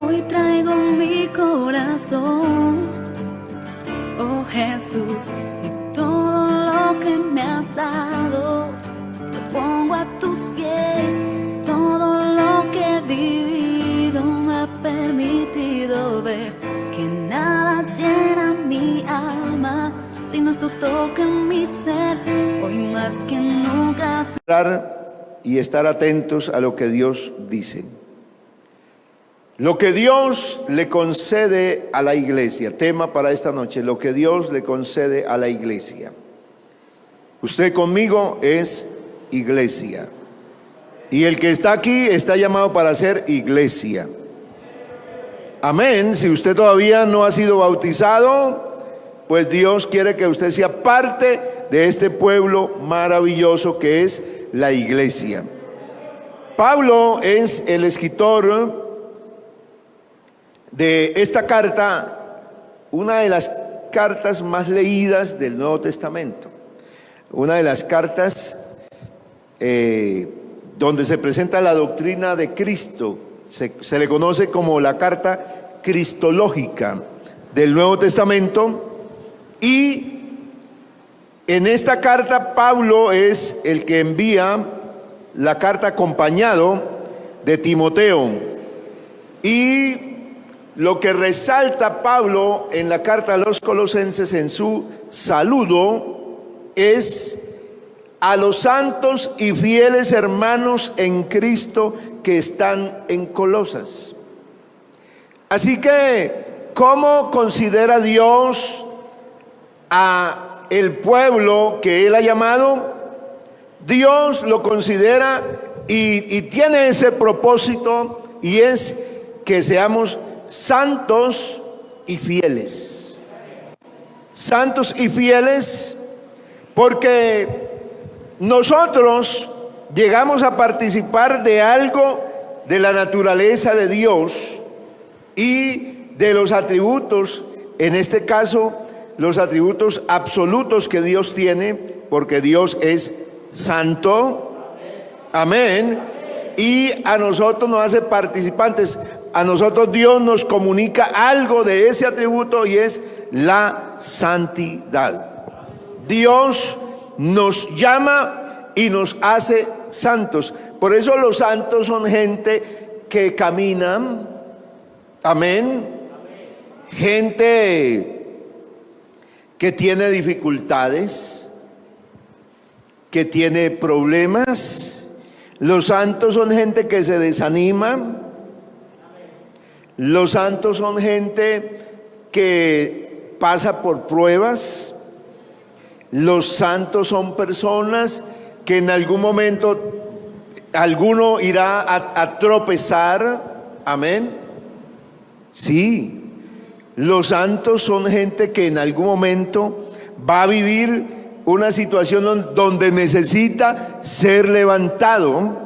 Hoy traigo mi corazón, oh Jesús, y todo lo que me has dado, lo pongo a tus pies. Todo lo que he vivido me ha permitido ver que nada llena mi alma, sino su toque en mi ser, hoy más que nunca. Y estar atentos a lo que Dios dice. Lo que Dios le concede a la iglesia, tema para esta noche, lo que Dios le concede a la iglesia. Usted conmigo es iglesia. Y el que está aquí está llamado para ser iglesia. Amén. Si usted todavía no ha sido bautizado, pues Dios quiere que usted sea parte de este pueblo maravilloso que es la iglesia. Pablo es el escritor de esta carta, una de las cartas más leídas del Nuevo Testamento, una de las cartas donde se presenta la doctrina de Cristo. Se le conoce como la carta cristológica del Nuevo Testamento, y en esta carta Pablo es el que envía la carta acompañado de Timoteo. Y lo que resalta Pablo en la carta a los Colosenses en su saludo es a los santos y fieles hermanos en Cristo que están en Colosas. Así que, ¿cómo considera Dios a el pueblo que Él ha llamado? Dios lo considera y tiene ese propósito, y es que seamos santos y fieles. Santos y fieles porque nosotros llegamos a participar de algo de la naturaleza de Dios y de los atributos, en este caso, los atributos absolutos que Dios tiene, porque Dios es santo. Amén. Y a nosotros nos hace participantes. A nosotros Dios nos comunica algo de ese atributo, y es la santidad. Dios nos llama y nos hace santos. Por eso los santos son gente que caminan. Amén. Gente que tiene dificultades, que tiene problemas. Los santos son gente que se desanima. Los santos son gente que pasa por pruebas. Los santos son personas que en algún momento alguno irá a tropezar. Amén. Sí, los santos son gente que en algún momento va a vivir una situación donde necesita ser levantado.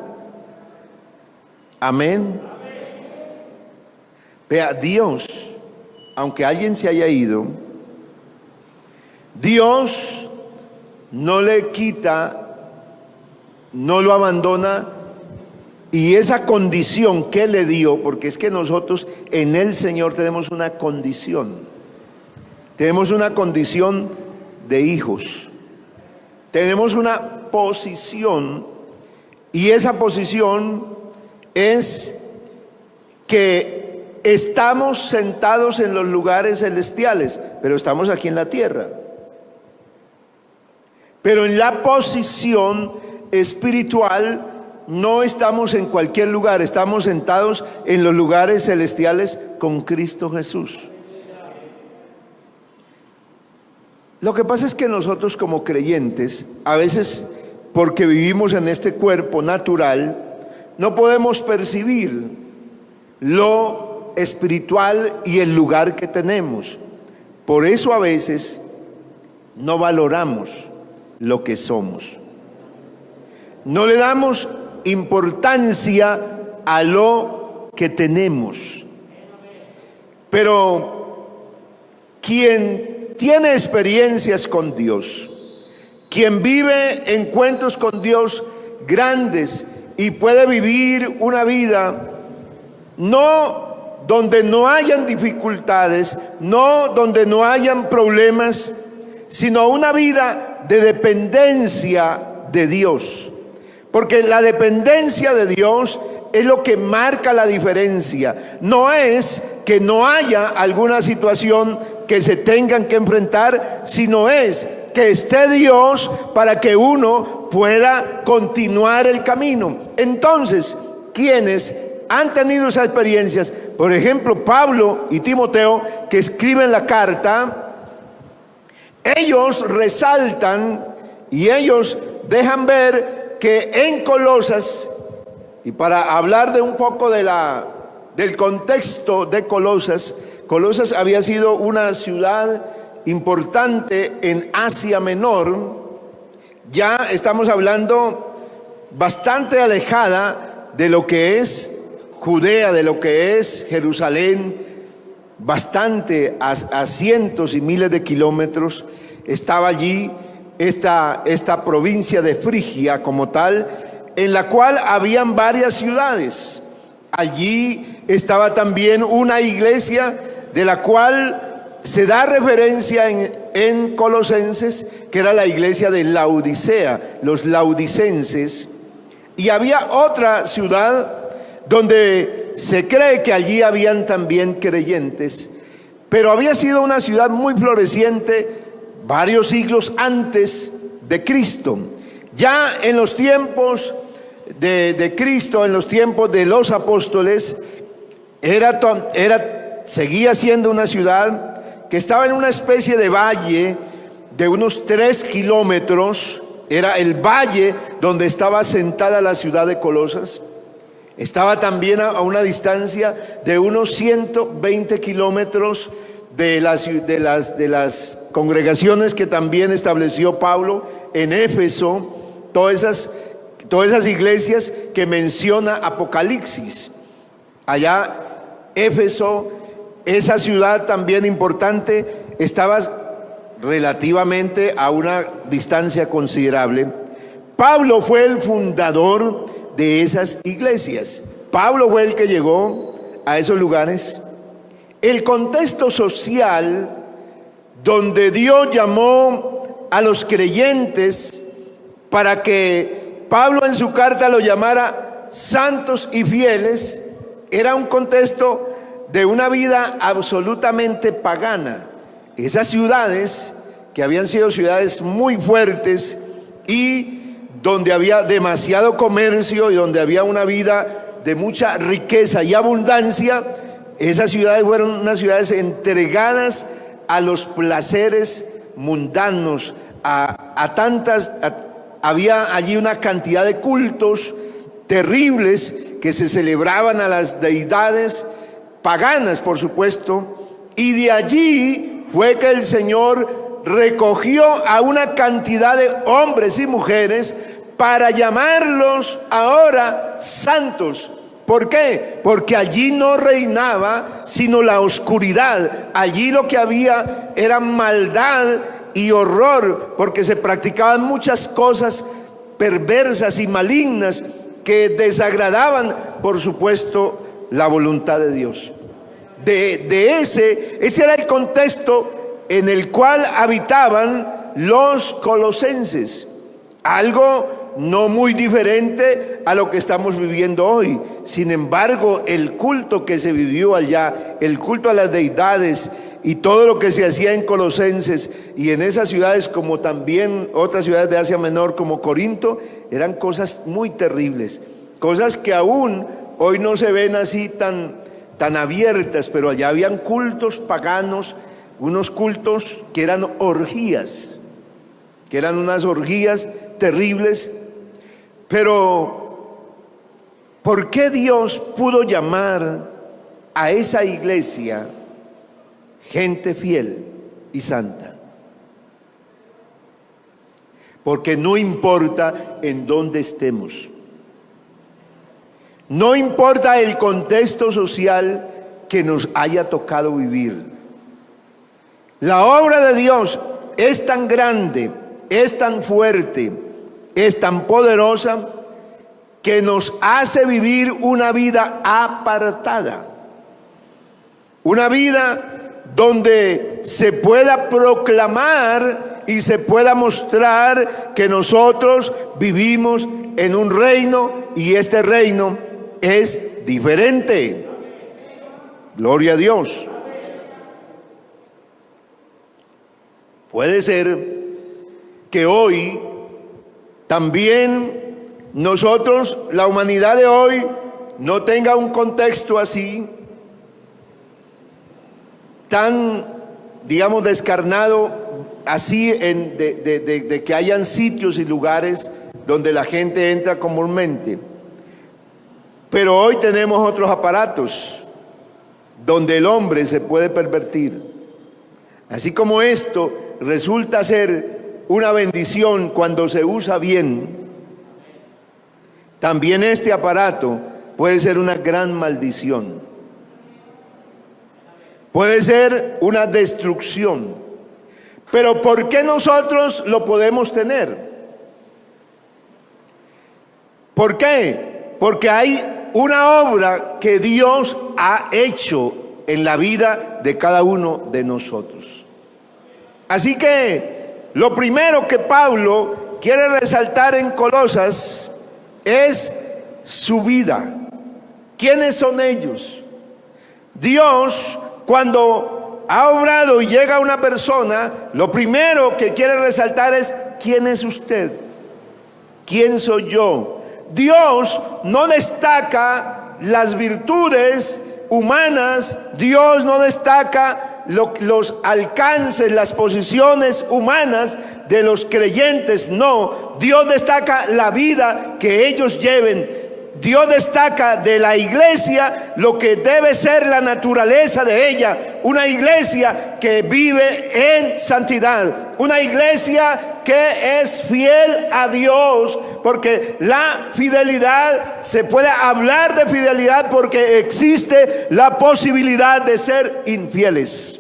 Amén. Vea, Dios, aunque alguien se haya ido, Dios no le quita, no lo abandona, y esa condición que le dio, porque es que nosotros en el Señor tenemos una condición de hijos, tenemos una posición, y esa posición es que estamos sentados en los lugares celestiales, pero estamos aquí en la tierra. Pero en la posición espiritual no estamos en cualquier lugar, estamos sentados en los lugares celestiales con Cristo Jesús. Lo que pasa es que nosotros como creyentes, a veces porque vivimos en este cuerpo natural, no podemos percibir lo espiritual y el lugar que tenemos. Por eso a veces no valoramos lo que somos. No le damos importancia a lo que tenemos. Pero quien tiene experiencias con Dios, quien vive encuentros con Dios grandes y puede vivir una vida no donde no hayan dificultades, no donde no hayan problemas, sino una vida de dependencia de Dios. Porque la dependencia de Dios es lo que marca la diferencia. No es que no haya alguna situación que se tengan que enfrentar, sino es que esté Dios para que uno pueda continuar el camino. Entonces, quienes han tenido esas experiencias, por ejemplo, Pablo y Timoteo, que escriben la carta, ellos resaltan y ellos dejan ver que en Colosas, y para hablar de un poco del contexto de Colosas, Colosas había sido una ciudad importante en Asia Menor. Ya estamos hablando bastante alejada de lo que es Judea, de lo que es Jerusalén, bastante a cientos y miles de kilómetros. Estaba allí esta provincia de Frigia como tal, en la cual habían varias ciudades. Allí estaba también una iglesia de la cual se da referencia en Colosenses, que era la iglesia de Laodicea, los laodicenses. Y había otra ciudad donde se cree que allí habían también creyentes, pero había sido una ciudad muy floreciente varios siglos antes de Cristo. Ya en los tiempos de Cristo, en los tiempos de los apóstoles, seguía siendo una ciudad que estaba en una especie de valle de unos 3 kilómetros. Era el valle donde estaba asentada la ciudad de Colosas. Estaba también a una distancia de unos 120 kilómetros de las congregaciones que también estableció Pablo en Éfeso, todas esas iglesias que menciona Apocalipsis. Allá Éfeso, esa ciudad también importante, estaba relativamente a una distancia considerable. Pablo fue el fundador de esas iglesias. Pablo fue el que llegó a esos lugares. El contexto social donde Dios llamó a los creyentes para que Pablo en su carta lo llamara santos y fieles, era un contexto de una vida absolutamente pagana. Esas ciudades, que habían sido ciudades muy fuertes y donde había demasiado comercio y donde había una vida de mucha riqueza y abundancia, esas ciudades fueron unas ciudades entregadas a los placeres mundanos, había allí una cantidad de cultos terribles que se celebraban a las deidades paganas, por supuesto, y de allí fue que el Señor recogió a una cantidad de hombres y mujeres para llamarlos ahora santos. ¿Por qué? Porque allí no reinaba sino la oscuridad. Allí lo que había era maldad y horror, porque se practicaban muchas cosas perversas y malignas que desagradaban, por supuesto, la voluntad de Dios. Ese era el contexto en el cual habitaban los colosenses. Algo no muy diferente a lo que estamos viviendo hoy. Sin embargo, el culto que se vivió allá, el culto a las deidades y todo lo que se hacía en Colosenses y en esas ciudades, como también otras ciudades de Asia Menor como Corinto, eran cosas muy terribles, cosas que aún hoy no se ven así tan abiertas, pero allá habían cultos paganos, unos cultos que eran orgías, que eran unas orgías terribles. Pero ¿por qué Dios pudo llamar a esa iglesia gente fiel y santa? Porque no importa en dónde estemos, no importa el contexto social que nos haya tocado vivir. La obra de Dios es tan grande, es tan fuerte, es tan poderosa, que nos hace vivir una vida apartada. una vida donde se pueda proclamar y se pueda mostrar que nosotros vivimos en un reino y este reino es diferente. Gloria a Dios. Puede ser que hoy también nosotros, la humanidad de hoy, no tenga un contexto así, tan, digamos, descarnado, así de que hayan sitios y lugares donde la gente entra comúnmente. Pero hoy tenemos otros aparatos donde el hombre se puede pervertir. Así como esto resulta ser una bendición cuando se usa bien, también este aparato puede ser una gran maldición. Puede ser una destrucción. Pero ¿por qué nosotros lo podemos tener? ¿Por qué? Porque hay una obra que Dios ha hecho en la vida de cada uno de nosotros. Así que lo primero que Pablo quiere resaltar en Colosas es su vida. ¿Quiénes son ellos? Dios, cuando ha obrado y llega una persona, lo primero que quiere resaltar es: ¿quién es usted? ¿Quién soy yo? Dios no destaca las virtudes humanas, Dios no destaca los alcances, las posiciones humanas de los creyentes, no. Dios destaca la vida que ellos lleven. Dios destaca de la iglesia lo que debe ser la naturaleza de ella, una iglesia que vive en santidad, una iglesia que es fiel a Dios, porque la fidelidad, se puede hablar de fidelidad porque existe la posibilidad de ser infieles.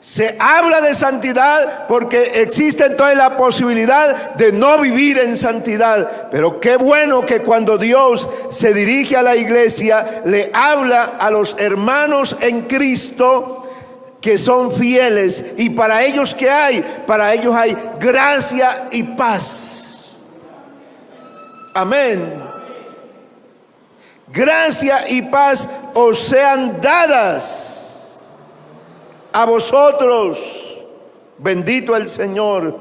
Se habla de santidad porque existe entonces la posibilidad de no vivir en santidad. Pero qué bueno que cuando Dios se dirige a la iglesia, le habla a los hermanos en Cristo que son fieles. Y para ellos, ¿qué hay? Para ellos hay gracia y paz. Amén. Gracia y paz os sean dadas a vosotros, bendito el Señor.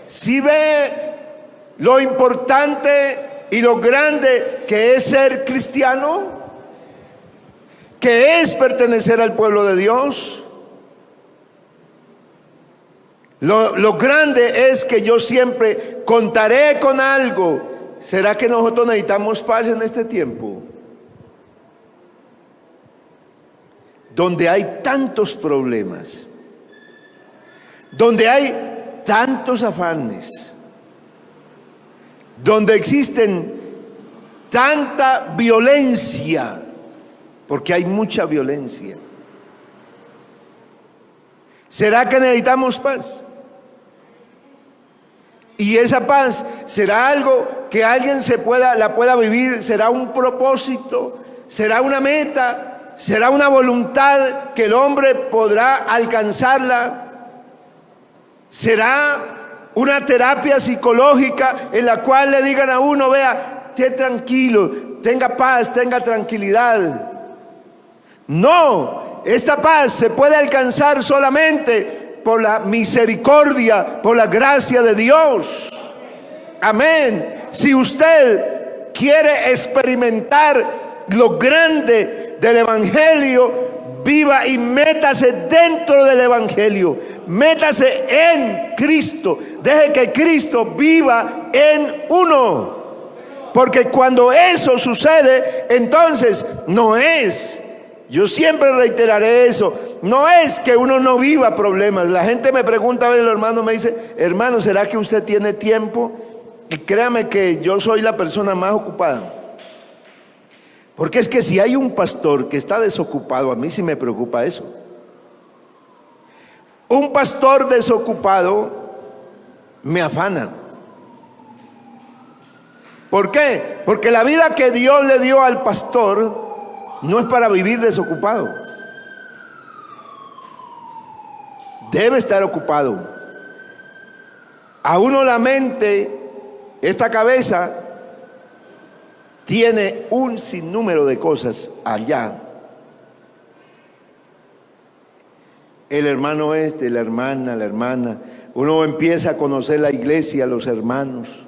Si ve lo importante y lo grande que es ser cristiano, que es pertenecer al pueblo de Dios, lo grande es que yo siempre contaré con algo. ¿Será que nosotros necesitamos paz en este tiempo? Donde hay tantos problemas, donde hay tantos afanes, donde existen tanta violencia, porque hay mucha violencia. ¿Será que necesitamos paz? Y esa paz será algo que alguien la pueda vivir, será un propósito, será una meta, será una voluntad que el hombre podrá alcanzarla. Será una terapia psicológica en la cual le digan a uno: vea, esté tranquilo, tenga paz, tenga tranquilidad. No, esta paz se puede alcanzar solamente por la misericordia, por la gracia de Dios. Amén. Si usted quiere experimentar lo grande del evangelio, viva y métase dentro del evangelio, métase en Cristo, deje que Cristo viva en uno, porque cuando eso sucede, entonces no es, yo siempre reiteraré eso, no es que uno no viva problemas. La gente me pregunta, a veces los hermanos me dicen: hermano, ¿será que usted tiene tiempo? Y créame que yo soy la persona más ocupada. Porque es que si hay un pastor que está desocupado, a mí sí me preocupa eso. Un pastor desocupado me afana. ¿Por qué? Porque la vida que Dios le dio al pastor No es para vivir desocupado. Debe estar ocupado. A uno la mente, esta cabeza, tiene un sinnúmero de cosas allá. El hermano la hermana. Uno empieza a conocer la iglesia, los hermanos,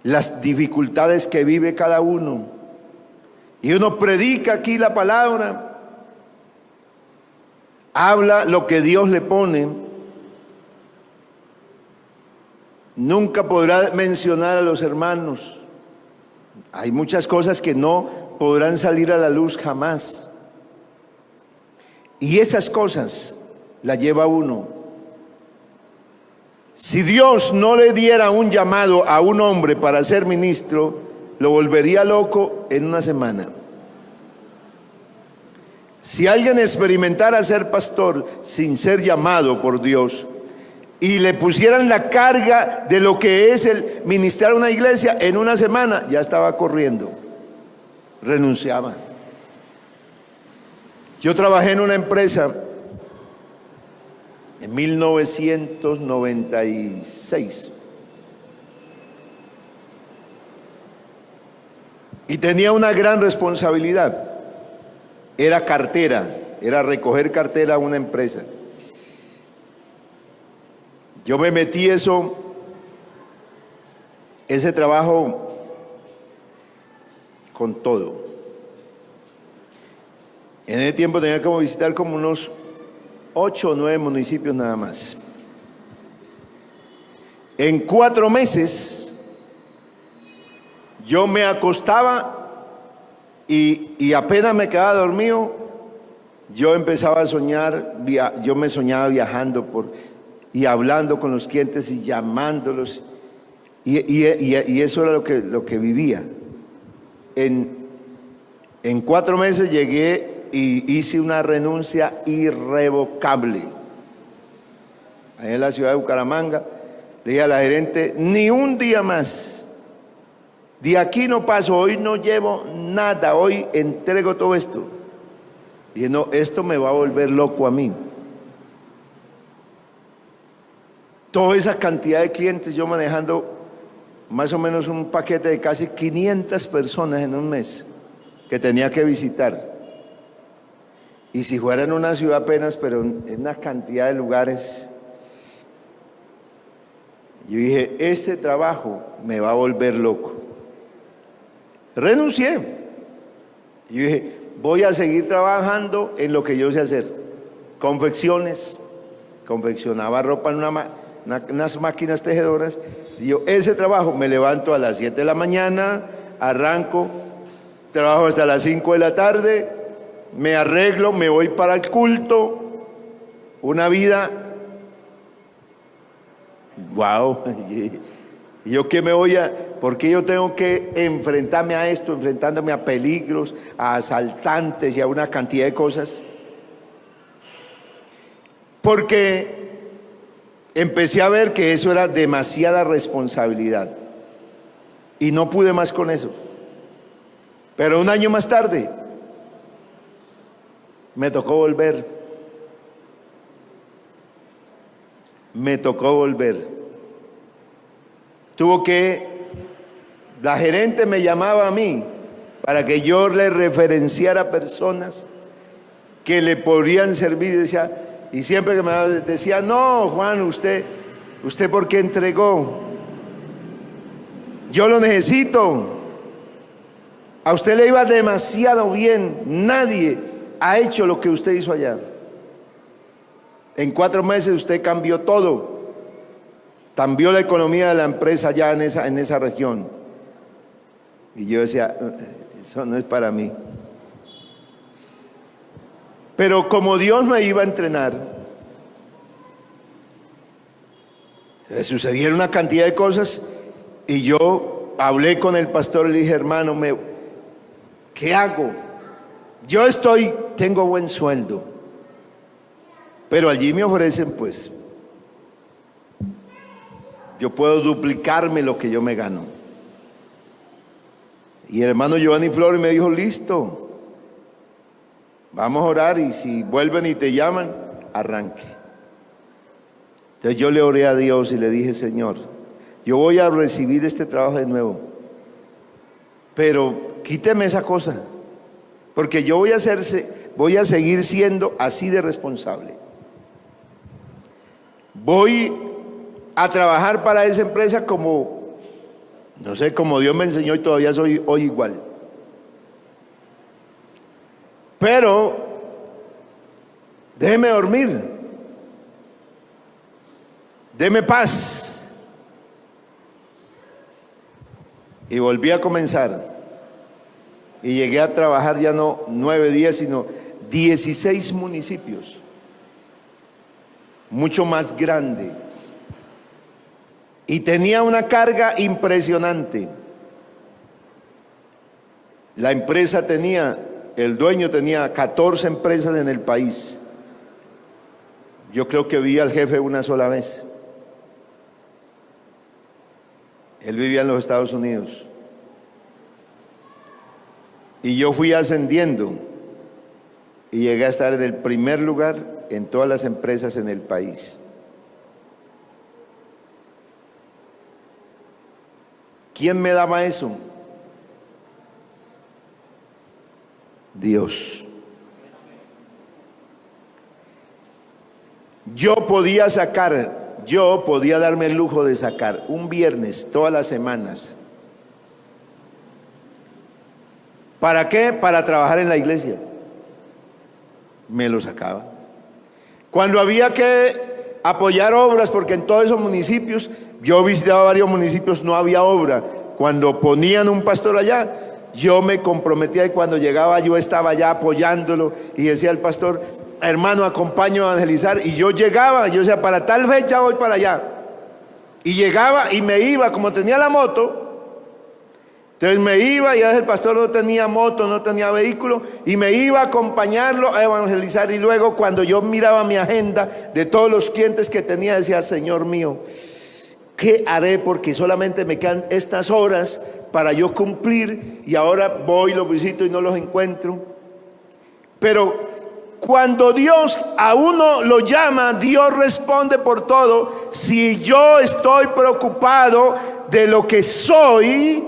las dificultades que vive cada uno. Y uno predica aquí la palabra, habla lo que Dios le pone. Nunca podrá mencionar a los hermanos. Hay muchas cosas que no podrán salir a la luz jamás. Y esas cosas las lleva uno. Si Dios no le diera un llamado a un hombre para ser ministro, lo volvería loco en una semana. Si alguien experimentara ser pastor sin ser llamado por Dios y le pusieran la carga de lo que es el ministrar una iglesia, en una semana ya estaba corriendo, renunciaba. Yo trabajé en una empresa en 1996 y tenía una gran responsabilidad. Era cartera, era recoger cartera a una empresa. Yo me metí ese trabajo con todo. En ese tiempo tenía que visitar como unos 8 o 9 municipios nada más. En 4 meses yo me acostaba y apenas me quedaba dormido, yo empezaba a soñar, yo me soñaba viajando y hablando con los clientes y llamándolos, y eso era lo que vivía. En 4 meses llegué y hice una renuncia irrevocable. Ahí en la ciudad de Bucaramanga, le dije a la gerente, ni un día más. De aquí no paso, hoy no llevo nada, hoy entrego todo esto. Dije, no, esto me va a volver loco a mí. Toda esa cantidad de clientes, yo manejando más o menos un paquete de casi 500 personas en un mes que tenía que visitar. Y si fuera en una ciudad apenas, pero en una cantidad de lugares. Yo dije, ese trabajo me va a volver loco. Renuncié. Yo dije, voy a seguir trabajando en lo que yo sé hacer. Confecciones, confeccionaba ropa en unas máquinas tejedoras. Y yo, ese trabajo, me levanto a las 7 de la mañana, arranco, trabajo hasta las 5 de la tarde, me arreglo, me voy para el culto, una vida, wow. ¿Y yo qué me voy a...? ¿Por qué yo tengo que enfrentarme a esto, enfrentándome a peligros, a asaltantes y a una cantidad de cosas? Porque empecé a ver que eso era demasiada responsabilidad y no pude más con eso. Pero un año más tarde me tocó volver. La gerente me llamaba a mí para que yo le referenciara personas que le podrían servir. Y siempre que me decía, no, Juan, usted ¿por qué entregó? Yo lo necesito. A usted le iba demasiado bien. Nadie ha hecho lo que usted hizo allá. En 4 meses usted cambió todo. Cambió la economía de la empresa allá en esa región. Y yo decía, eso no es para mí. Pero como Dios me iba a entrenar, sucedieron una cantidad de cosas y yo hablé con el pastor y le dije, hermano, ¿qué hago? Yo tengo buen sueldo, pero allí me ofrecen, pues, yo puedo duplicarme lo que yo me gano. Y el hermano Giovanni Flores me dijo, listo, Vamos a orar y si vuelven y te llaman, arranque. Entonces yo le oré a Dios y le dije: Señor, yo voy a recibir este trabajo de nuevo, pero quíteme esa cosa, porque yo voy a seguir siendo así de responsable. Voy a trabajar para esa empresa como, no sé, como Dios me enseñó, y todavía soy hoy igual. Pero déjeme dormir, déme paz. Y volví a comenzar. Y llegué a trabajar ya no 9 días, sino 16 municipios. Mucho más grande. Y tenía una carga impresionante. La empresa el dueño tenía 14 empresas en el país. Yo creo que vi al jefe una sola vez. Él vivía en los Estados Unidos. Y yo fui ascendiendo y llegué a estar en el primer lugar en todas las empresas en el país. ¿Quién me daba eso? Dios. Yo podía darme el lujo de sacar un viernes todas las semanas. ¿Para qué? Para trabajar en la iglesia. Me lo sacaba. Cuando había que apoyar obras, porque en todos esos municipios, yo visitaba varios municipios, no había obra. Cuando ponían un pastor allá, yo me comprometía, y cuando llegaba yo estaba allá apoyándolo, y decía el pastor: hermano, acompaño a evangelizar. Y yo llegaba, yo decía: para tal fecha voy para allá. Y llegaba y me iba, como tenía la moto. Entonces me iba, y a veces el pastor no tenía moto, no tenía vehículo, y me iba a acompañarlo a evangelizar. Y luego, cuando yo miraba mi agenda de todos los clientes que tenía, decía: Señor mío, ¿qué haré? Porque solamente me quedan estas horas para yo cumplir, y ahora voy, los visito y no los encuentro. Pero cuando Dios a uno lo llama, Dios responde por todo. Si yo estoy preocupado de lo que soy,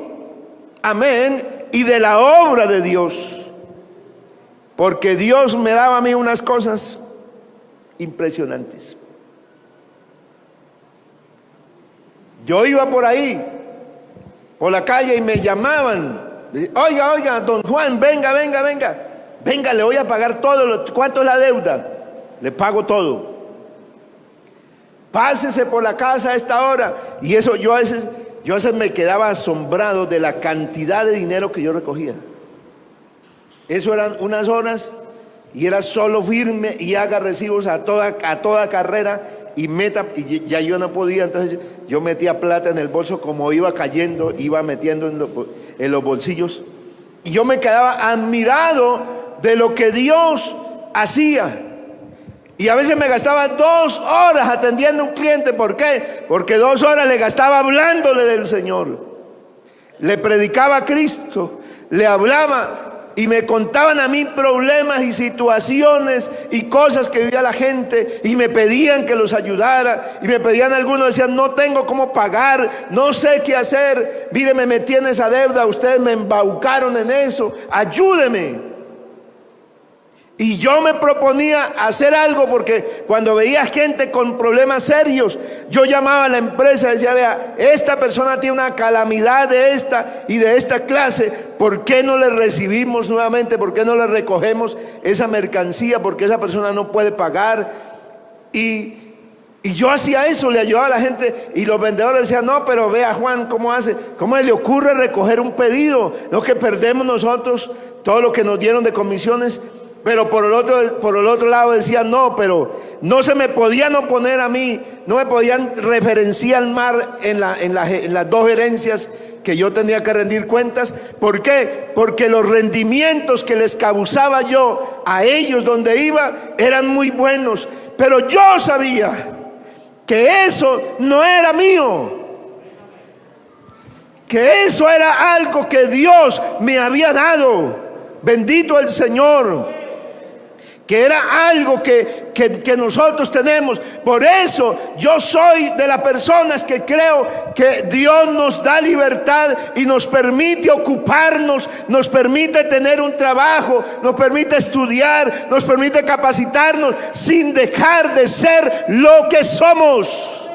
amén, y de la obra de Dios, porque Dios me daba a mí unas cosas impresionantes. Yo iba por ahí, por la calle, y me llamaban: oiga, don Juan, venga, le voy a pagar todo. ¿Cuánto es la deuda? Le pago todo. Pásese por la casa a esta hora. Y eso yo a veces me quedaba asombrado de la cantidad de dinero que yo recogía. Eso eran unas horas, y era solo firme y haga recibos a toda carrera, y ya yo no podía. Entonces yo metía plata en el bolso, como iba cayendo, iba metiendo en los bolsillos, y yo me quedaba admirado de lo que Dios hacía. Y a veces me gastaba 2 horas atendiendo a un cliente. ¿Por qué? Porque 2 horas le gastaba hablándole del Señor. Le predicaba a Cristo, le hablaba, y me contaban a mí problemas y situaciones y cosas que vivía la gente, y me pedían que los ayudara, y me pedían, algunos decían: no tengo cómo pagar, no sé qué hacer, mire, me metí en esa deuda, ustedes me embaucaron en eso, ayúdeme. Y yo me proponía hacer algo, porque cuando veía gente con problemas serios, yo llamaba a la empresa y decía: vea, esta persona tiene una calamidad de esta y de esta clase, ¿por qué no le recibimos nuevamente? ¿Por qué no le recogemos esa mercancía? Porque esa persona no puede pagar. Y yo hacía eso, le ayudaba a la gente, y los vendedores decían: no, pero vea Juan cómo hace, cómo le ocurre recoger un pedido, lo que perdemos nosotros, todo lo que nos dieron de comisiones. Pero por el otro lado decían: no, pero no se me podían oponer a mí, no me podían referenciar mal en las 2 gerencias que yo tenía que rendir cuentas. ¿Por qué? Porque los rendimientos que les causaba yo a ellos donde iba eran muy buenos, pero yo sabía que eso no era mío, que eso era algo que Dios me había dado. Bendito el Señor. que era algo que nosotros tenemos. Por eso yo soy de las personas que creo que Dios nos da libertad y nos permite ocuparnos, nos permite tener un trabajo, nos permite estudiar, nos permite capacitarnos sin dejar de ser lo que somos.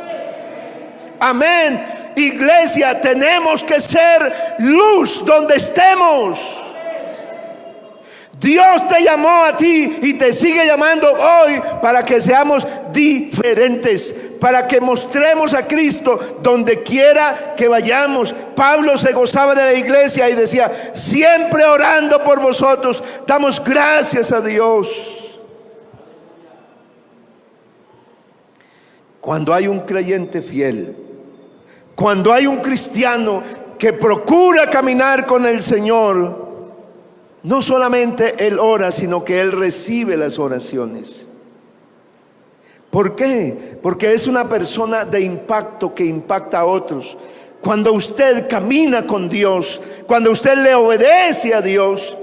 Amén. Iglesia, tenemos que ser luz donde estemos. Dios te llamó a ti y te sigue llamando hoy para que seamos diferentes, para que mostremos a Cristo donde quiera que vayamos. Pablo se gozaba de la iglesia y decía: siempre orando por vosotros, damos gracias a Dios. Cuando hay un creyente fiel, cuando hay un cristiano que procura caminar con el Señor, no solamente él ora, sino que él recibe las oraciones. ¿Por qué? Porque es una persona de impacto que impacta a otros. Cuando usted camina con Dios, cuando usted le obedece a Dios,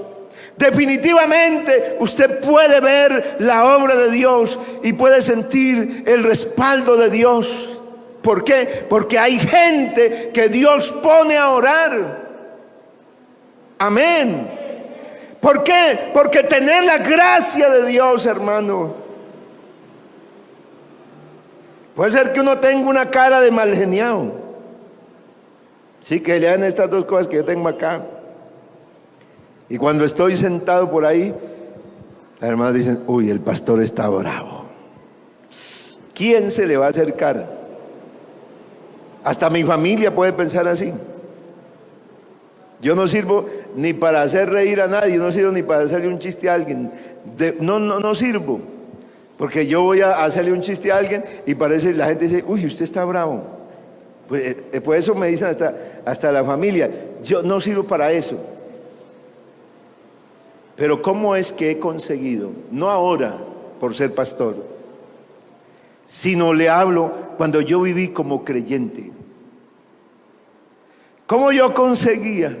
definitivamente usted puede ver la obra de Dios y puede sentir el respaldo de Dios. ¿Por qué? Porque hay gente que Dios pone a orar. Amén. ¿Por qué? Porque tener la gracia de Dios, hermano, puede ser que uno tenga una cara de mal geniado. Sí, que lean estas dos cosas que yo tengo acá. Y cuando estoy sentado por ahí, las hermanas dicen: uy, el pastor está bravo. ¿Quién se le va a acercar? Hasta mi familia puede pensar así. Yo no sirvo ni para hacer reír a nadie, no sirvo ni para hacerle un chiste a alguien. No sirvo, porque yo voy a hacerle un chiste a alguien y parece, la gente dice: uy, usted está bravo. Pues eso me dicen hasta la familia. Yo no sirvo para eso. Pero ¿cómo es que he conseguido? No ahora por ser pastor, sino le hablo cuando yo viví como creyente. ¿Cómo yo conseguía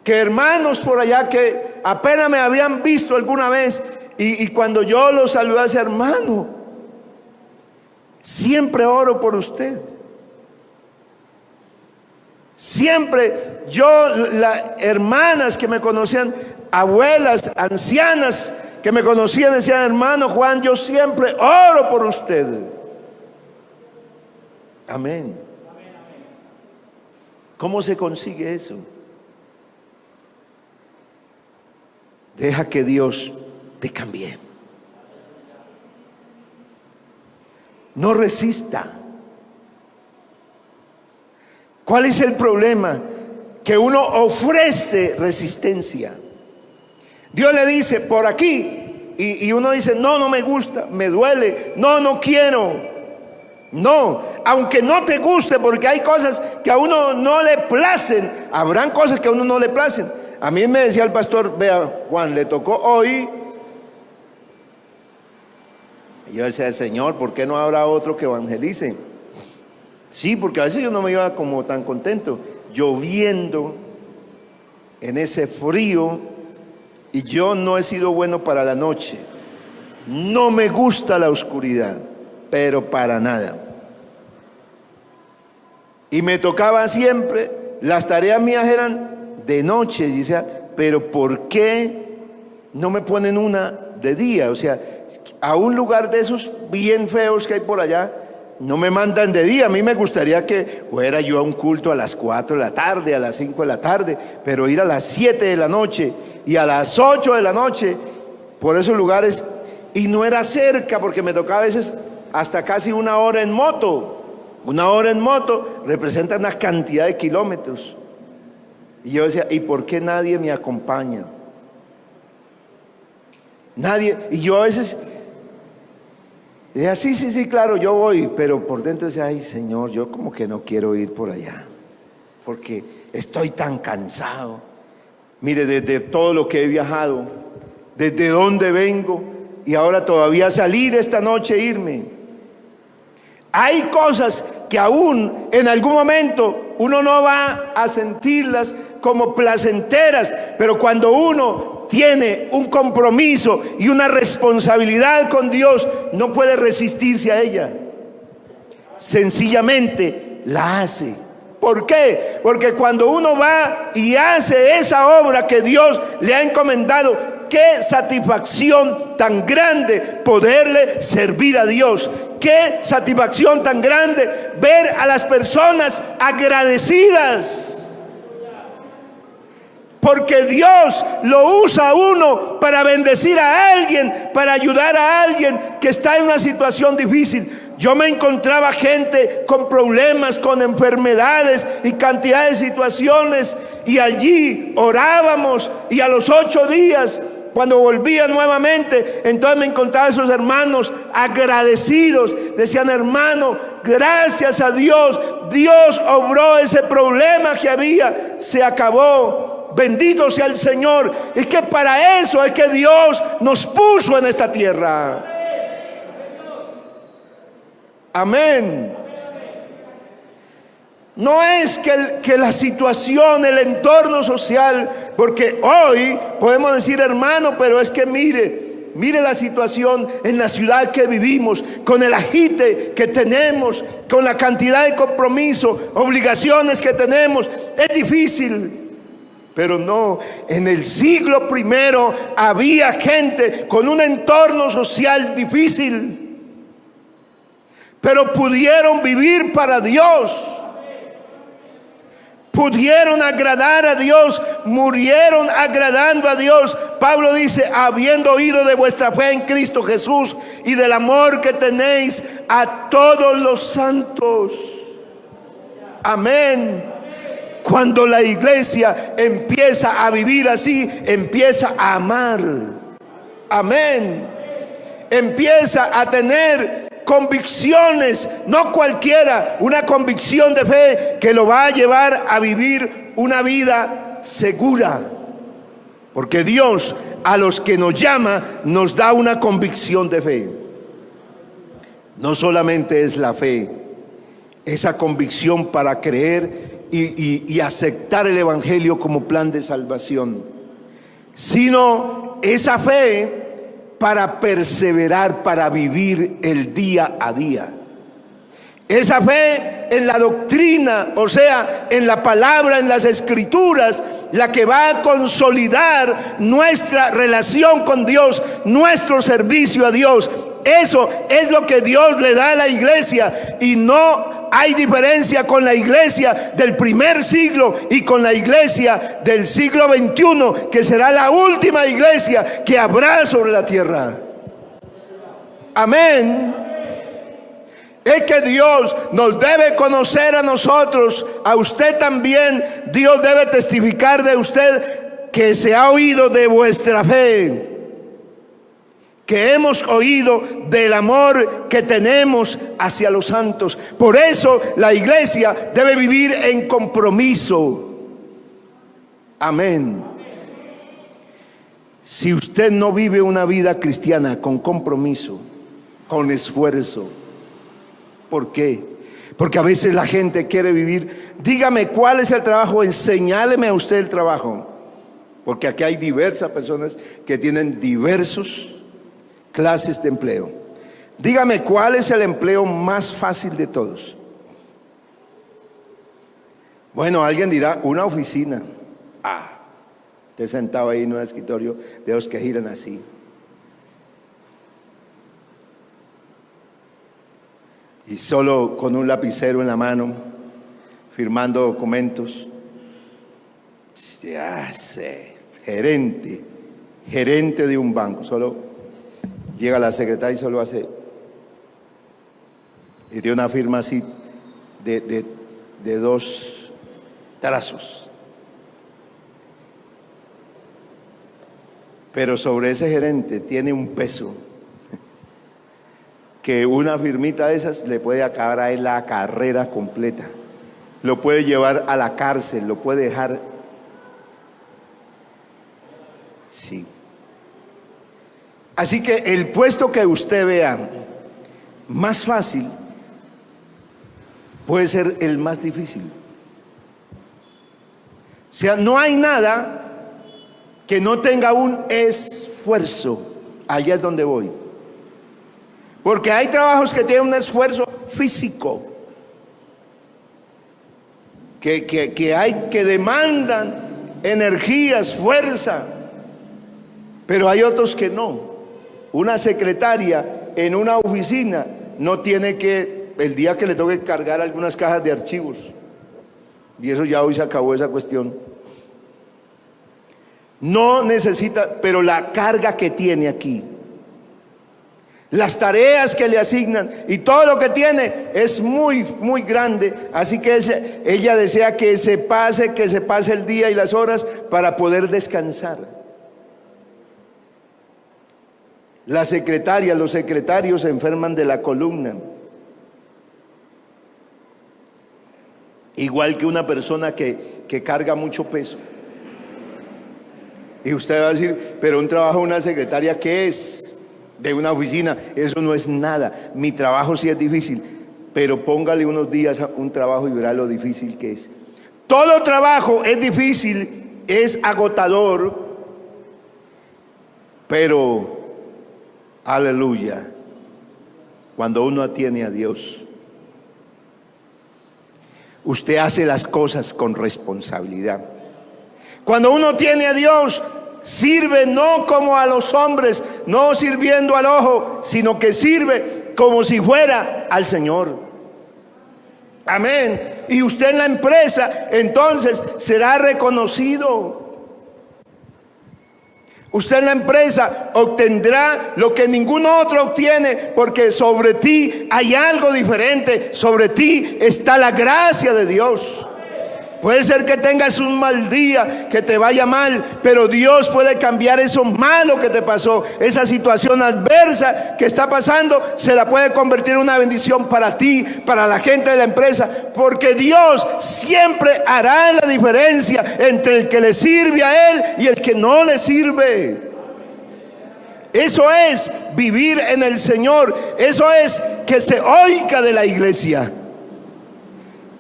que hermanos por allá que apenas me habían visto alguna vez, y cuando yo los saludé, ese hermano, siempre oro por usted? Siempre las hermanas que me conocían, abuelas, ancianas que me conocían, decían: hermano Juan, yo siempre oro por usted. Amén. ¿Cómo se consigue eso? Deja que Dios te cambie. No resista. ¿Cuál es el problema? Que uno ofrece resistencia. Dios le dice: por aquí, y uno dice: no me gusta, me duele, no quiero. No, aunque no te guste, porque hay cosas que a uno no le placen. Habrán cosas que a uno no le placen. A mí me decía el pastor: vea, Juan, le tocó hoy. Y yo decía: Señor, ¿por qué no habrá otro que evangelice? Sí, porque a veces yo no me iba como tan contento, lloviendo, en ese frío, y yo no he sido bueno para la noche. No me gusta la oscuridad, pero para nada. Y me tocaba siempre, las tareas mías eran de noche, y decía: pero ¿por qué no me ponen una de día? O sea, a un lugar de esos bien feos que hay por allá, no me mandan de día. A mí me gustaría que fuera yo a un culto a las 4 de la tarde, a las 5 de la tarde, pero ir a las 7 de la noche y a las 8 de la noche por esos lugares, y no era cerca, porque me tocaba a veces hasta casi una hora en moto. Una hora en moto representa una cantidad de kilómetros. Y yo decía: ¿y por qué nadie me acompaña? Nadie. Y yo a veces decía: sí, claro, yo voy. Pero por dentro decía: ay, Señor, yo como que no quiero ir por allá, porque estoy tan cansado. Mire, desde todo lo que he viajado, desde dónde vengo, y ahora todavía salir esta noche e irme. Hay cosas que aún en algún momento uno no va a sentirlas, como placenteras, pero cuando uno tiene un compromiso y una responsabilidad con Dios, no puede resistirse a ella. Sencillamente la hace. ¿Por qué? Porque cuando uno va y hace esa obra que Dios le ha encomendado, qué satisfacción tan grande poderle servir a Dios. Qué satisfacción tan grande ver a las personas agradecidas. Porque Dios lo usa a uno para bendecir a alguien, para ayudar a alguien que está en una situación difícil. Yo me encontraba gente con problemas, con enfermedades y cantidad de situaciones, y allí orábamos, y a los 8 días, cuando volvía nuevamente, entonces me encontraba esos hermanos agradecidos. Decían: hermano, gracias a Dios, Dios obró ese problema que había, se acabó. Bendito sea el Señor. Es que para eso es que Dios nos puso en esta tierra. Amén. No es que la situación, el entorno social, porque hoy podemos decir: hermano, pero es que mire la situación en la ciudad que vivimos, con el agite que tenemos, con la cantidad de compromisos, obligaciones que tenemos, es difícil. Pero no, en el siglo primero había gente con un entorno social difícil, pero pudieron vivir para Dios, pudieron agradar a Dios, murieron agradando a Dios. Pablo dice: habiendo oído de vuestra fe en Cristo Jesús y del amor que tenéis a todos los santos. Amén. Cuando la iglesia empieza a vivir así, empieza a amar. Amén. Empieza a tener convicciones, no cualquiera, una convicción de fe que lo va a llevar a vivir una vida segura. Porque Dios a los que nos llama nos da una convicción de fe. No solamente es la fe, esa convicción para creer y aceptar el Evangelio como plan de salvación, sino esa fe para perseverar, para vivir el día a día. Esa fe en la doctrina, o sea, en la palabra, en las escrituras, la que va a consolidar nuestra relación con Dios, nuestro servicio a Dios. Eso es lo que Dios le da a la iglesia, y no hay diferencia con la iglesia del primer siglo y con la iglesia del siglo XXI, que será la última iglesia que habrá sobre la tierra. Amén. Es que Dios nos debe conocer a nosotros, a usted también. Dios debe testificar de usted que se ha oído de vuestra fe, que hemos oído del amor que tenemos hacia los santos. Por eso la iglesia debe vivir en compromiso. Amén. Si usted no vive una vida cristiana con compromiso, con esfuerzo, ¿por qué? Porque a veces la gente quiere vivir. Dígame cuál es el trabajo, enseñáleme a usted el trabajo. Porque aquí hay diversas personas que tienen diversos clases de empleo. Dígame cuál es el empleo más fácil de todos. Bueno, alguien dirá: una oficina. Te sentado ahí en un escritorio de los que giran así. Y solo con un lapicero en la mano, firmando documentos. Gerente de un banco. Solo llega la secretaria y solo hace, y de una firma así de 2 trazos. Pero sobre ese gerente tiene un peso que una firmita de esas le puede acabar a él la carrera completa. Lo puede llevar a la cárcel, lo puede dejar. Sí. Así que el puesto que usted vea más fácil puede ser el más difícil. sea, no hay nada que no tenga un esfuerzo. Allá es donde voy. Porque hay trabajos que tienen un esfuerzo físico, que demandan energías, fuerza, pero hay otros que no. Una secretaria en una oficina no tiene que, el día que le toque cargar algunas cajas de archivos, y eso ya hoy se acabó esa cuestión, no necesita, pero la carga que tiene aquí, las tareas que le asignan y todo lo que tiene es muy, muy grande. Así que ella desea que se pase el día y las horas para poder descansar. La secretaria, los secretarios se enferman de la columna. Igual que una persona que carga mucho peso. Y usted va a decir, pero un trabajo de una secretaria, ¿qué es? De una oficina, eso no es nada. Mi trabajo sí es difícil, pero póngale unos días a un trabajo y verá lo difícil que es. Todo trabajo es difícil, es agotador, pero aleluya, cuando uno atiene a Dios, usted hace las cosas con responsabilidad. Cuando uno tiene a Dios, sirve no como a los hombres, no sirviendo al ojo, sino que sirve como si fuera al Señor. Amén. Y usted en la empresa entonces será reconocido. Usted en la empresa obtendrá lo que ningún otro obtiene, porque sobre ti hay algo diferente. Sobre ti está la gracia de Dios. Puede ser que tengas un mal día, que te vaya mal, pero Dios puede cambiar eso malo que te pasó, esa situación adversa que está pasando, se la puede convertir en una bendición para ti, para la gente de la empresa, porque Dios siempre hará la diferencia entre el que le sirve a Él y el que no le sirve. Eso es vivir en el Señor, eso es que se oiga de la iglesia,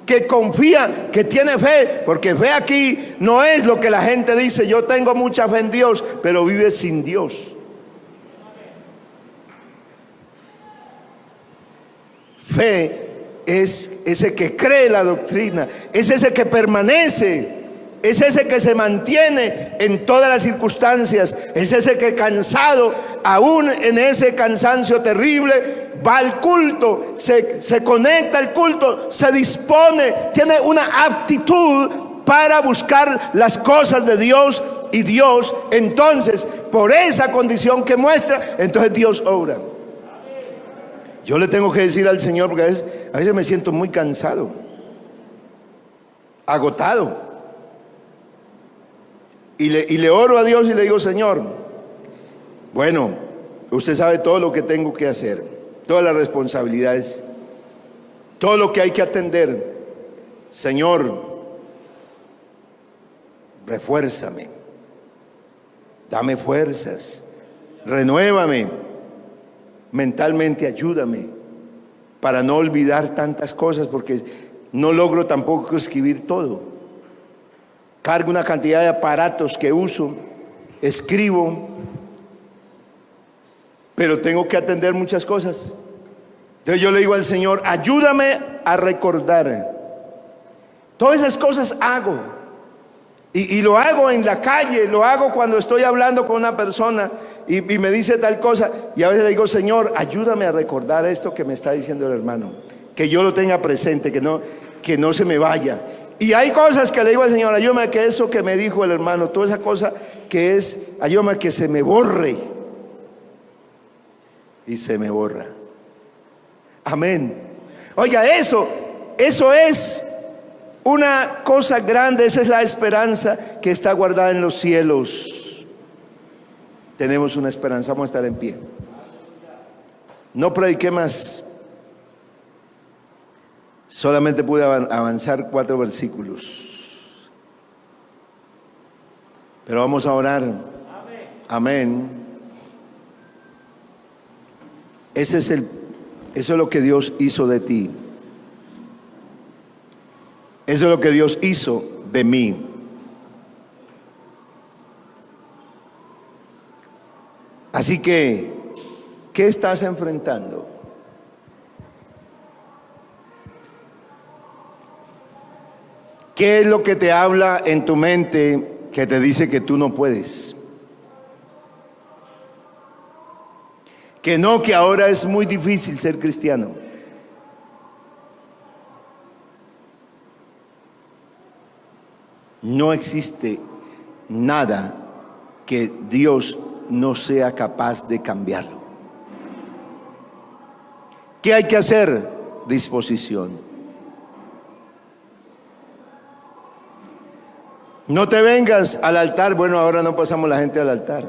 que confía, que tiene fe, porque fe aquí no es lo que la gente dice, yo tengo mucha fe en Dios, pero vive sin Dios. Fe es ese que cree la doctrina, es ese que permanece, es ese que se mantiene en todas las circunstancias, es ese que cansado, aún en ese cansancio terrible, va al culto, se conecta al culto, se dispone, tiene una aptitud para buscar las cosas de Dios, y Dios entonces, por esa condición que muestra, entonces Dios obra. Yo le tengo que decir al Señor, porque a veces me siento muy cansado, agotado, y le oro a Dios y le digo, Señor, bueno, usted sabe todo lo que tengo que hacer, todas las responsabilidades, todo lo que hay que atender. Señor, refuérzame, dame fuerzas, renuévame mentalmente, ayúdame para no olvidar tantas cosas, porque no logro tampoco escribir todo. Cargo una cantidad de aparatos que uso, escribo, pero tengo que atender muchas cosas. Entonces yo le digo al Señor, ayúdame a recordar. Todas esas cosas hago, y lo hago en la calle, lo hago cuando estoy hablando con una persona y me dice tal cosa, y a veces le digo, Señor, ayúdame a recordar esto que me está diciendo el hermano, que yo lo tenga presente, que no se me vaya. Y hay cosas que le digo al Señor, ayúdame que eso que me dijo el hermano, toda esa cosa que es, ayúdame que se me borre. Y se me borra. Amén. Oiga, eso es una cosa grande, esa es la esperanza que está guardada en los cielos. Tenemos una esperanza, vamos a estar en pie. No prediqué más. Solamente pude avanzar 4 versículos. Pero vamos a orar. Amén. Eso es lo que Dios hizo de ti. Eso es lo que Dios hizo de mí. Así que, ¿qué estás enfrentando? ¿Qué es lo que te habla en tu mente que te dice que tú no puedes? Que no, que ahora es muy difícil ser cristiano. No existe nada que Dios no sea capaz de cambiarlo. ¿Qué hay que hacer? Disposición. No te vengas al altar, bueno, ahora no pasamos la gente al altar,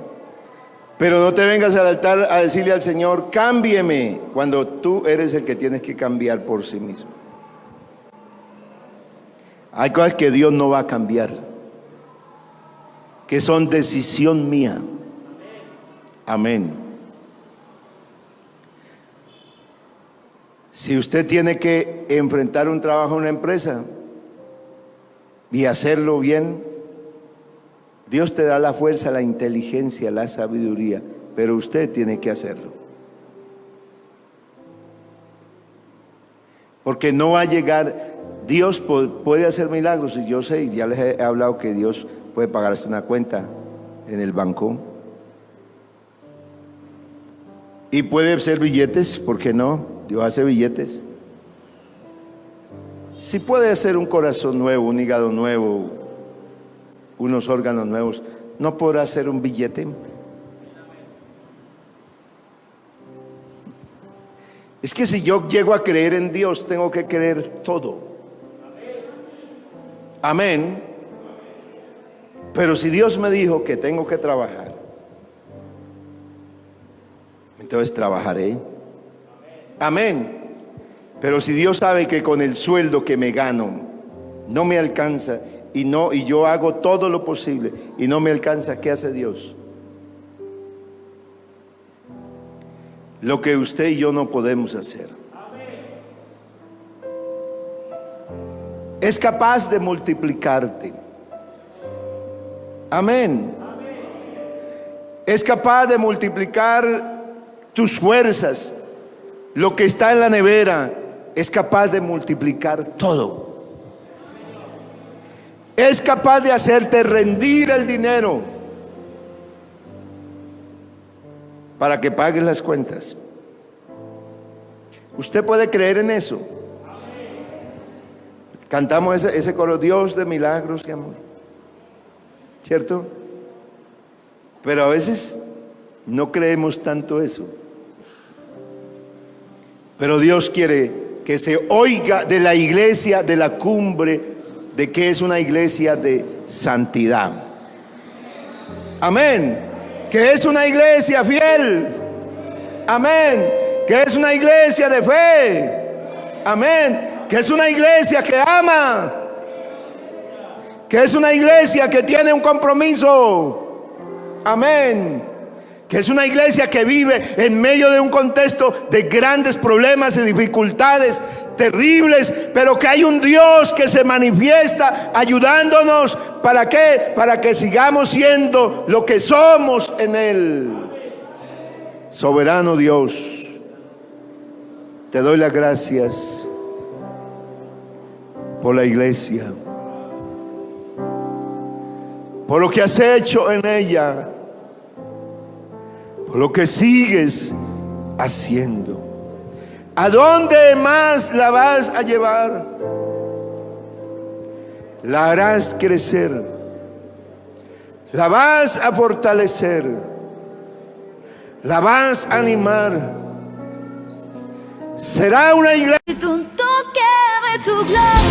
pero no te vengas al altar a decirle al Señor, cámbieme, cuando tú eres el que tienes que cambiar por sí mismo. Hay cosas que Dios no va a cambiar, que son decisión mía. Amén. Si usted tiene que enfrentar un trabajo en una empresa y hacerlo bien, Dios te da la fuerza, la inteligencia, la sabiduría, pero usted tiene que hacerlo. Porque no va a llegar, Dios puede hacer milagros, y yo sé, y ya les he hablado que Dios puede pagar hasta una cuenta en el banco. Y puede hacer billetes, ¿por qué no? Dios hace billetes. Si puede hacer un corazón nuevo, un hígado nuevo, unos órganos nuevos, ¿no podrá hacer un billete? Es que si yo llego a creer en Dios, tengo que creer todo. Amén. Pero si Dios me dijo que tengo que trabajar, entonces trabajaré. Amén. Pero si Dios sabe que con el sueldo que me gano no me alcanza y yo hago todo lo posible y no me alcanza, ¿qué hace Dios? Lo que usted y yo no podemos hacer. Es capaz de multiplicarte. Amén. Es capaz de multiplicar tus fuerzas. Lo que está en la nevera es capaz de multiplicar todo. Es capaz de hacerte rendir el dinero para que pagues las cuentas. ¿Usted puede creer en eso? Cantamos ese coro, Dios de milagros y amor, ¿cierto? Pero a veces no creemos tanto eso. Pero Dios quiere que se oiga de la iglesia, de la cumbre, de que es una iglesia de santidad. Amén. Que es una iglesia fiel. Amén. Que es una iglesia de fe. Amén. Que es una iglesia que ama. Que es una iglesia que tiene un compromiso. Amén. Que es una iglesia que vive en medio de un contexto de grandes problemas y dificultades terribles, pero que hay un Dios que se manifiesta ayudándonos. ¿Para qué? Para que sigamos siendo lo que somos en Él. Soberano Dios, te doy las gracias por la iglesia, por lo que has hecho en ella, por lo que sigues haciendo. ¿A dónde más la vas a llevar? La harás crecer, la vas a fortalecer, la vas a animar. Será una iglesia. Un toque de tu gloria.